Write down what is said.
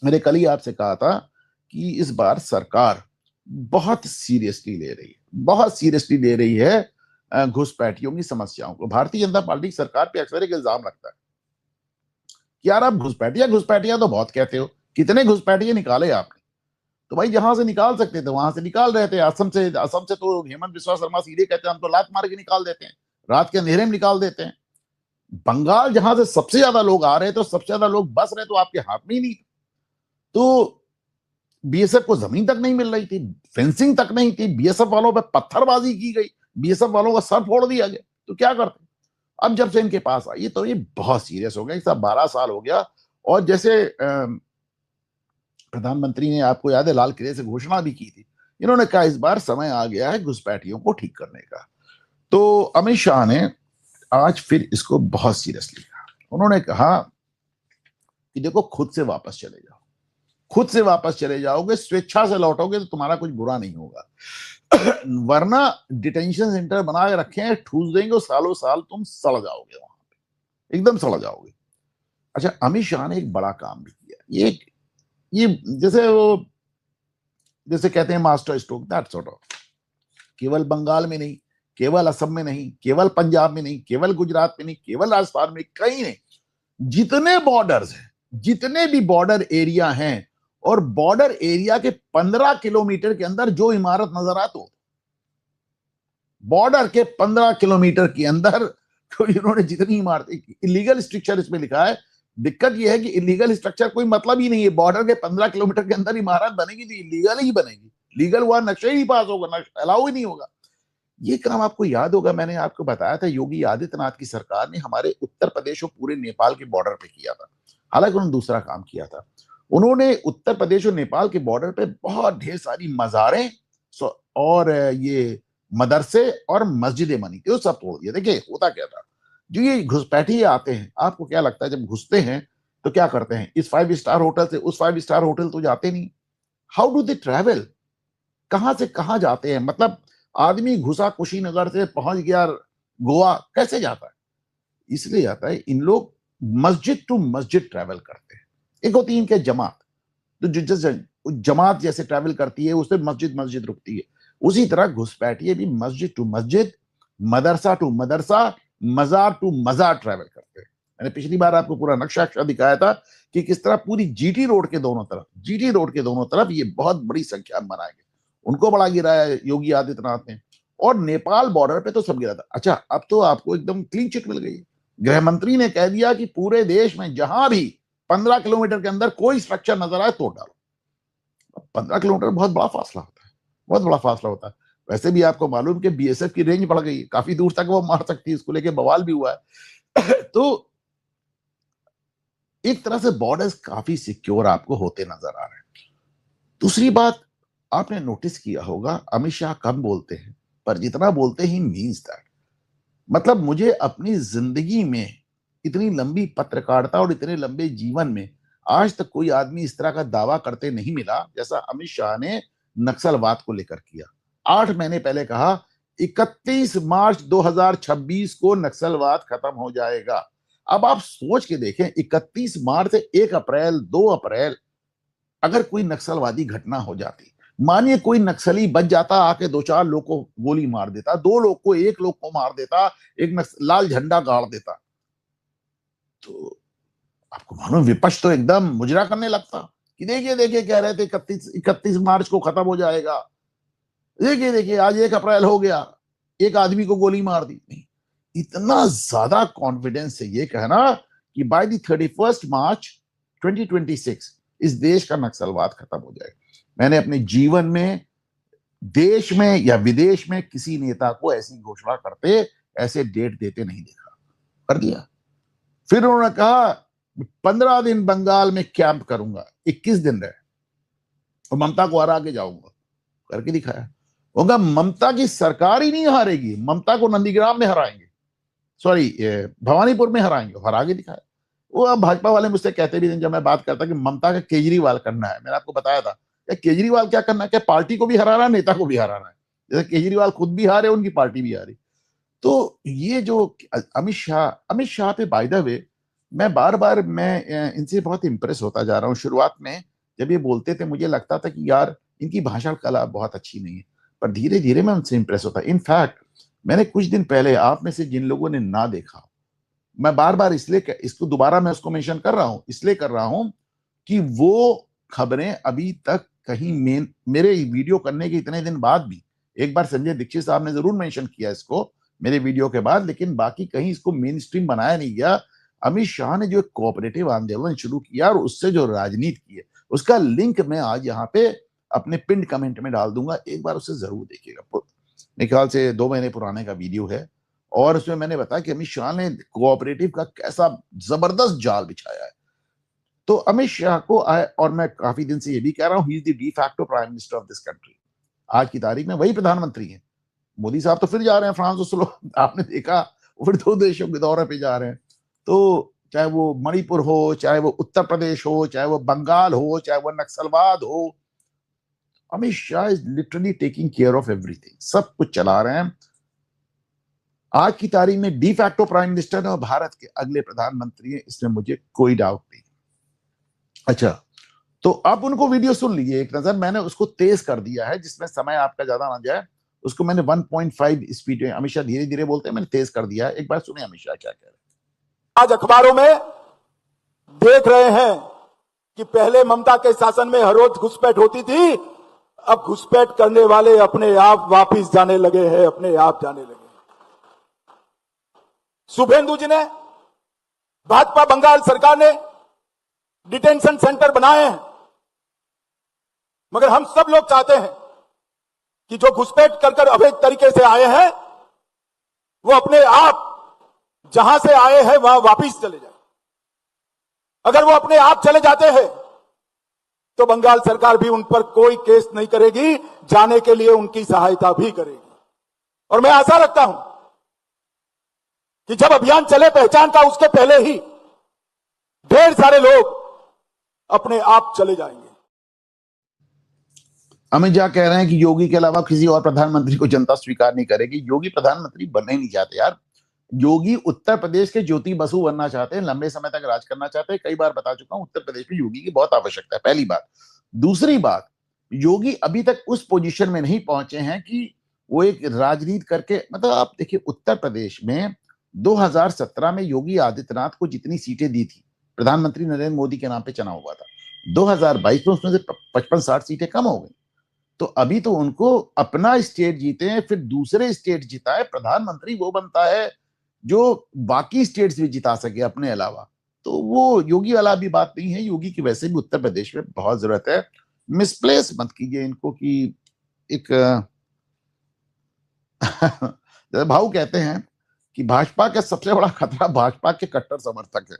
मैंने कल ही आपसे कहा था कि इस बार सरकार बहुत सीरियसली ले रही है, बहुत सीरियसली ले रही है घुसपैठियों की समस्याओं को। भारतीय जनता पार्टी की सरकार पे अक्सर एक इल्जाम लगता है कि यार आप घुसपैठिया घुसपैठिया तो बहुत कहते हो, कितने घुसपैठिए निकाले आपने? तो भाई जहां से निकाल सकते थे वहां से निकाल रहे थे। असम से तो हेमंत बिस्वा शर्मा सीधे कहते हैं हम तो लात मार के निकाल देते हैं, रात के अंधेरे में निकाल देते हैं। बंगाल जहां से सबसे ज्यादा लोग आ रहे थे, तो सबसे ज्यादा लोग बस रहे तो आपके हाथ में ही नहीं। तो बीएसएफ को जमीन तक नहीं मिल रही थी, फेंसिंग तक नहीं थी, बीएसएफ वालों पे पत्थरबाजी की गई, बीएसएफ वालों का सर फोड़ दिया गया। तो क्या करते? अब जब से इनके पास आई तो ये बहुत सीरियस हो गया। सब 12 साल हो गया। और जैसे प्रधानमंत्री ने, आपको याद है, लाल किले से घोषणा भी की थी, इन्होंने कहा इस बार समय आ गया है घुसपैठियों को ठीक करने का। तो अमित शाह ने आज फिर इसको बहुत सीरियसली कहा। उन्होंने कहा कि देखो, खुद से वापस चले जाओ, खुद से वापस चले जाओगे, स्वेच्छा से लौटोगे तो तुम्हारा कुछ बुरा नहीं होगा। वरना डिटेंशन सेंटर बना के रखे हैं, ठूस देंगे, सालों साल तुम सड़ जाओगे, वहां पे एकदम सड़ जाओगे। अच्छा, अमित शाह ने एक बड़ा काम भी किया। ये जैसे वो, जैसे कहते हैं master stroke, that sort of, केवल बंगाल में नहीं, केवल असम में नहीं, केवल पंजाब में नहीं, केवल गुजरात में नहीं, केवल राजस्थान में, कहीं नहीं, जितने बॉर्डर्स हैं, जितने भी बॉर्डर एरिया हैं, और बॉर्डर एरिया के 15 किलोमीटर के अंदर जो इमारत नजर आए, तो बॉर्डर के 15 किलोमीटर के अंदर तो इन्होंने जितनी इमारत, इलीगल स्ट्रक्चर इसमें लिखा है। दिक्कत यह है कि इलीगल स्ट्रक्चर कोई मतलब ही नहीं है। बॉर्डर के 15 किलोमीटर के अंदर इमारत बनेगी तो इलीगल ही बनेगी, लीगल हुआ नक्शा ही नहीं पास होगा, अलाउ ही नहीं होगा। ये काम आपको याद होगा, मैंने आपको बताया था, योगी आदित्यनाथ की सरकार ने हमारे उत्तर प्रदेश और पूरे नेपाल के बॉर्डर पे किया था। हालांकि उन्होंने दूसरा काम किया था। उन्होंने उत्तर प्रदेश और नेपाल के बॉर्डर पे बहुत ढेर सारी मजारें और ये मदरसे और मस्जिदें बनी थी, वो सब तोड़ दिया। देखिए होता क्या था, जो ये घुसपैठिए आते हैं, आपको क्या लगता है जब घुसते हैं तो क्या करते हैं? इस 5 स्टार होटल से उस 5 स्टार होटल तो जाते नहीं। How do they travel? कहां से कहां जाते हैं? मतलब आदमी घुसा कुशीनगर से पहुंच गया गोवा, कैसे जाता है? इसलिए जाता है, इन लोग मस्जिद टू मस्जिद ट्रैवल करते हैं। एक होती है इनके जमात, तो जैसे जमात जैसे ट्रैवल करती है, उससे मस्जिद मस्जिद रुकती है। उसी तरह घुसपैठिए भी मस्जिद टू मस्जिद, मदरसा टू मदरसा, मजार टू मजार ट्रैवल करते हैं। मैंने पिछली बार आपको पूरा नक्शा दिखाया था कि किस तरह पूरी जीटी रोड के दोनों तरफ, जीटी रोड के दोनों तरफ ये बहुत बड़ी संख्या में बनाए गए। उनको बड़ा गिराया योगी आदित्यनाथ ने। और नेपाल बॉर्डर पे तो सब गिरा था। अच्छा, अब तो आपको एकदम क्लीन चिट मिल गई। गृह मंत्री ने कह दिया कि पूरे देश में जहां भी 15 किलोमीटर के अंदर कोई स्ट्रक्चर नजर आए तोड़ डालो। 15 किलोमीटर बहुत बड़ा फासला होता है, बहुत बड़ा फासला होता है। वैसे भी आपको मालूम कि बीएसएफ की रेंज बढ़ गई है, काफी दूर तक वो मार सकती है, इसको लेके बवाल भी हुआ है। तो एक तरह से बॉर्डर्स काफी सिक्योर आपको होते नजर आ रहे हैं। दूसरी बात, आपने नोटिस किया होगा, अमित शाह कम बोलते हैं, पर जितना बोलते ही मीन्स दैट। मतलब मुझे अपनी जिंदगी में इतनी लंबी पत्रकारिता और इतने लंबे जीवन में आज तक कोई आदमी इस तरह का दावा करते नहीं मिला जैसा अमित शाह ने नक्सलवाद को लेकर किया। 8 महीने पहले कहा 31 मार्च 2026 को नक्सलवाद खत्म हो जाएगा। अब आप सोच के देखें, 31 मार्च से 1 अप्रैल 2 अप्रैल अगर कोई नक्सलवादी घटना हो जाती, मानिए कोई नक्सली बच जाता, आके 2-4 लोग को गोली मार देता, 2 लोग को, 1 लोग को मार देता, एक लाल झंडा गाड़ देता, तो आपको मालूम विपक्ष तो एकदम मुजरा करने लगता कि देखिए देखिए, कह रहे थे 31 मार्च को खत्म हो जाएगा, देखिए देखिए आज 1 अप्रैल हो गया, एक आदमी को गोली मार दी। नहीं, इतना ज्यादा कॉन्फिडेंस से ये कहना कि बाय द 31 मार्च 2026 इस देश का नक्सलवाद खत्म हो जाएगा। मैंने अपने जीवन में देश में या विदेश में किसी नेता को ऐसी घोषणा करते, ऐसे डेट देते नहीं देखा। कर दिया। फिर उन्होंने कहा 15 दिन बंगाल में कैंप करूंगा, 21 दिन रहे और ममता को हरा के जाऊंगा, करके दिखाया। होगा ममता की सरकार ही नहीं हारेगी, ममता को नंदीग्राम में हराएंगे, सॉरी भवानीपुर में हराएंगे, हरा के दिखाया। वो अब भाजपा वाले मुझसे कहते भी नहीं, जब मैं बात करता कि ममता का केजरीवाल करना है, मैंने आपको बताया था केजरीवाल क्या करना है, क्या पार्टी को भी हराना है, नेता को भी हराना है। जैसे केजरीवाल खुद भी हारे, उनकी पार्टी भी हारी। तो ये जो अमित शाह पे बाय द वे, मैं बार बार मैं इनसे बहुत इंप्रेस होता जा रहा हूँ। शुरुआत में जब ये बोलते थे मुझे लगता था कि यार इनकी भाषण कला बहुत अच्छी नहीं है, पर धीरे-धीरे मैं उनसे इम्प्रेस होता। इनफैक्ट मैंने कुछ दिन पहले आप में से जिन लोगों ने ना देखा, मैं बार-बार इसलिए इसको दोबारा मैं उसको मेंशन कर रहा हूँ, इसलिए कर रहा हूँ कि वो खबरें अभी तक कहीं मेरे वीडियो करने के इतने दिन बाद भी, एक बार संजय दीक्षित साहब ने ज़रूर मेंशन किया इसको मेरे वीडियो के बाद, लेकिन बाकी कहीं इसको मेन स्ट्रीम बनाया नहीं गया। अमित शाह ने जो एक कोऑपरेटिव आंदोलन शुरू किया और उससे जो राजनीति की है, उसका लिंक मैं आज यहाँ पे अपने पिन्ड कमेंट में डाल दूँगा, एक बार उसे ज़रूर देखिएगा। मेरे ख्याल से 2 महीने पुराने का वीडियो है और उसमें मैंने बताया कि अमित शाह ने कोऑपरेटिव का कैसा ज़बरदस्त जाल बिछाया है। तो अमित शाह को और मैं काफ़ी दिन से ये भी कह रहा हूँ, he is the de facto prime minister of this country. आज की तारीख में वही प्रधानमंत्री हैं। मोदी साहब तो फिर जा रहे हैं फ्रांस ओस्लो, आपने देखा, वो फिर 2 देशों के दौरे पे जा रहे हैं। तो चाहे वो मणिपुर हो, चाहे वो उत्तर प्रदेश हो, चाहे वो बंगाल हो, चाहे वो नक्सलवाद हो, Amit Shah is literally taking care of everything, सब कुछ चला रहे हैं। आज की तारीख में डी फैक्टो प्राइम मिनिस्टर है और भारत के अगले प्रधानमंत्री हैं, इसमें मुझे कोई डाउट नहीं। अच्छा, तो अब उनको वीडियो सुन लीजिए एक नजर, मैंने उसको तेज कर दिया है जिसमें समय आपका ज्यादा ना जाए। उसको मैंने 1.5 स्पीड में, अमित शाह धीरे धीरे बोलते हैं, मैंने तेज कर दिया है। एक बार सुनिए अमित शाह क्या कह रहे हैं। आज अखबारों में देख रहे हैं कि पहले ममता के शासन में हर रोज घुसपैठ होती थी, अब घुसपैठ करने वाले अपने आप वापिस जाने लगे हैं, अपने आप जाने लगे। शुभेंदु जी ने, भाजपा बंगाल सरकार ने डिटेंशन सेंटर बनाए हैं, मगर हम सब लोग चाहते हैं कि जो घुसपैठ कर अवैध तरीके से आए हैं वो अपने आप जहां से आए हैं वहां वापिस चले जाए। अगर वो अपने आप चले जाते हैं तो बंगाल सरकार भी उन पर कोई केस नहीं करेगी, जाने के लिए उनकी सहायता भी करेगी। और मैं आशा रखता हूं कि जब अभियान चले पहचान का, उसके पहले ही ढेर सारे लोग अपने आप चले जाएंगे। अमित शाह कह रहे हैं कि योगी के अलावा किसी और प्रधानमंत्री को जनता स्वीकार नहीं करेगी। योगी प्रधानमंत्री बनना ही नहीं चाहते यार। योगी उत्तर प्रदेश के ज्योति बसु बनना चाहते हैं, लंबे समय तक राज करना चाहते हैं। कई बार बता चुका हूं, उत्तर प्रदेश में योगी की बहुत आवश्यकता है, पहली बात। दूसरी बात, योगी अभी तक उस पोजीशन में नहीं पहुंचे हैं कि वो एक राजनीति करके, मतलब आप देखिए उत्तर प्रदेश में 2017 में योगी आदित्यनाथ को जितनी सीटें दी थी, प्रधानमंत्री नरेंद्र मोदी के नाम पे चुनाव हुआ था, 2022 में उसमें से 55-60 सीटें कम हो गई। तो अभी तो उनको अपना स्टेट जीते हैं, फिर दूसरे स्टेट जिताए, प्रधानमंत्री वो बनता है जो बाकी स्टेट्स भी जिता सके अपने अलावा। तो वो योगी वाला भी बात नहीं है। योगी की वैसे भी उत्तर प्रदेश में बहुत जरूरत है। मिसप्लेस मत कीजिए इनको कि एक भाऊ कहते हैं कि भाजपा का सबसे बड़ा खतरा भाजपा के कट्टर समर्थक है।